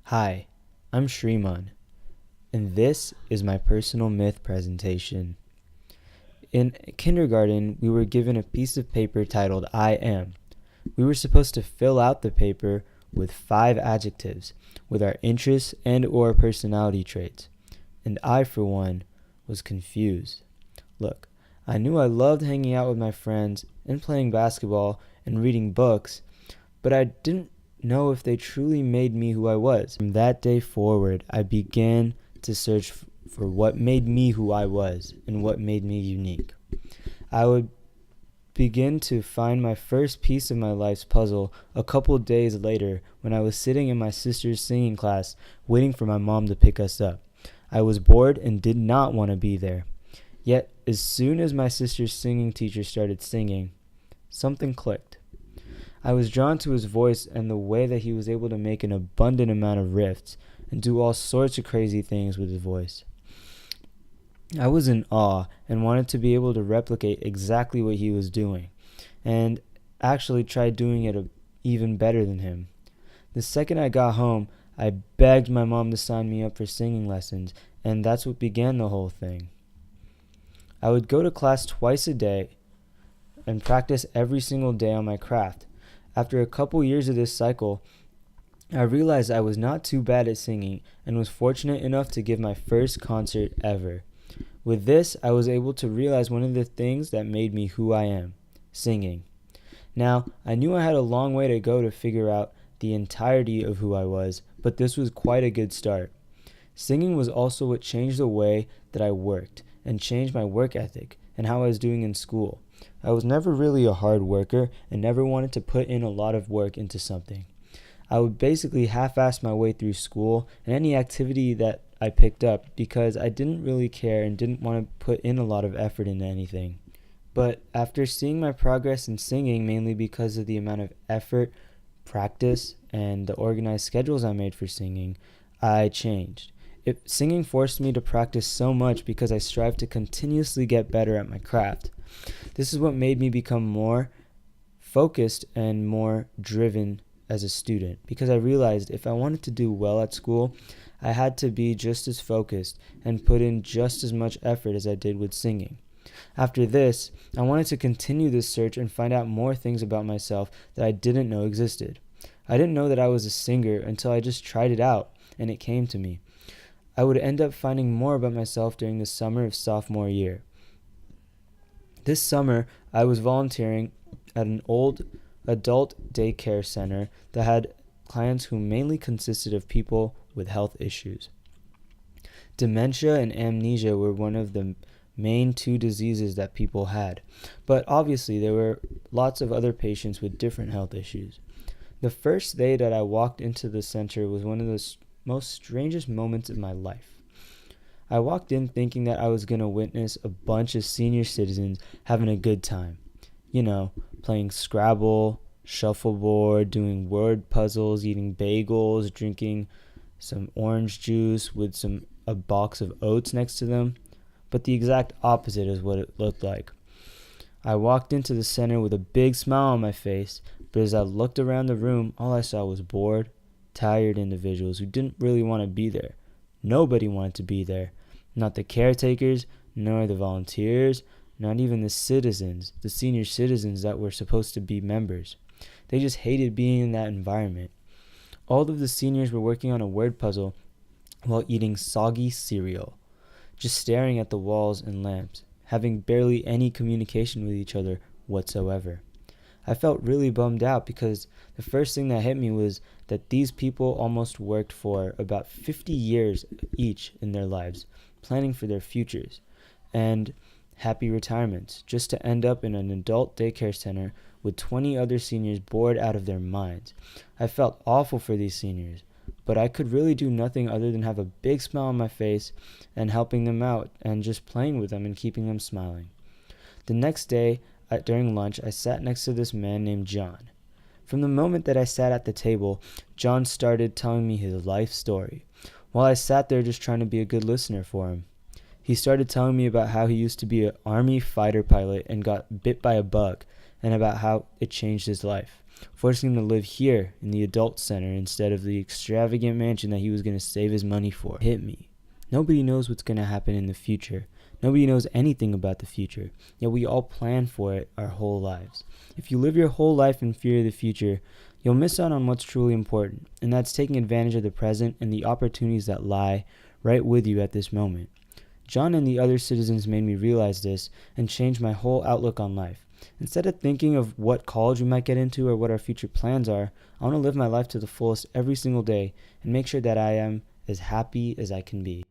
Hi, I'm Shriman, and this is my personal myth presentation. In kindergarten, we were given a piece of paper titled I am. We were supposed to fill out the paper with 5 adjectives with our interests and or personality traits. And I, for one, was confused. Look, I knew I loved hanging out with my friends and playing basketball and reading books, but I didn't know if they truly made me who I was. From that day forward, I began to search for what made me who I was and what made me unique. I would begin to find my first piece of my life's puzzle a couple days later when I was sitting in my sister's singing class waiting for my mom to pick us up. I was bored and did not want to be there. Yet, as soon as my sister's singing teacher started singing, something clicked. I was drawn to his voice and the way that he was able to make an abundant amount of riffs and do all sorts of crazy things with his voice. I was in awe and wanted to be able to replicate exactly what he was doing, and actually tried doing it even better than him. The second I got home, I begged my mom to sign me up for singing lessons, and that's what began the whole thing. I would go to class twice a day and practice every single day on my craft. After a couple years of this cycle, I realized I was not too bad at singing and was fortunate enough to give my first concert ever. With this, I was able to realize one of the things that made me who I am, singing. Now, I knew I had a long way to go to figure out the entirety of who I was, but this was quite a good start. Singing was also what changed the way that I worked and changed my work ethic and how I was doing in school. I was never really a hard worker and never wanted to put in a lot of work into something. I would basically half-ass my way through school and any activity that I picked up because I didn't really care and didn't want to put in a lot of effort into anything. But after seeing my progress in singing, mainly because of the amount of effort, practice, and the organized schedules I made for singing, I changed. Singing forced me to practice so much because I strived to continuously get better at my craft. This is what made me become more focused and more driven as a student because I realized if I wanted to do well at school, I had to be just as focused and put in just as much effort as I did with singing. After this, I wanted to continue this search and find out more things about myself that I didn't know existed. I didn't know that I was a singer until I just tried it out and it came to me. I would end up finding more about myself during the summer of sophomore year. This summer, I was volunteering at an old adult daycare center that had clients who mainly consisted of people with health issues. Dementia and amnesia were one of the main 2 diseases that people had, but obviously there were lots of other patients with different health issues. The first day that I walked into the center was one of the most strangest moments of my life. I walked in thinking that I was going to witness a bunch of senior citizens having a good time. Playing Scrabble, shuffleboard, doing word puzzles, eating bagels, drinking some orange juice with a box of oats next to them. But the exact opposite is what it looked like. I walked into the center with a big smile on my face, but as I looked around the room, all I saw was bored, tired individuals who didn't really want to be there. Nobody wanted to be there. Not the caretakers, nor the volunteers, not even the citizens, the senior citizens that were supposed to be members. They just hated being in that environment. All of the seniors were working on a word puzzle while eating soggy cereal, just staring at the walls and lamps, having barely any communication with each other whatsoever. I felt really bummed out because the first thing that hit me was that these people almost worked for about 50 years each in their lives, planning for their futures and happy retirements, just to end up in an adult daycare center with 20 other seniors bored out of their minds. I felt awful for these seniors, but I could really do nothing other than have a big smile on my face and helping them out and just playing with them and keeping them smiling. The next day, during lunch, I sat next to this man named John. From the moment that I sat at the table, John started telling me his life story, while I sat there just trying to be a good listener for him. He started telling me about how he used to be an Army fighter pilot and got bit by a bug, and about how it changed his life. forcing him to live here in the adult center instead of the extravagant mansion that he was going to save his money for. It hit me. Nobody knows what's going to happen in the future. Nobody knows anything about the future, yet we all plan for it our whole lives. If you live your whole life in fear of the future, you'll miss out on what's truly important, and that's taking advantage of the present and the opportunities that lie right with you at this moment. John and the other citizens made me realize this and changed my whole outlook on life. Instead of thinking of what college we might get into or what our future plans are, I want to live my life to the fullest every single day and make sure that I am as happy as I can be.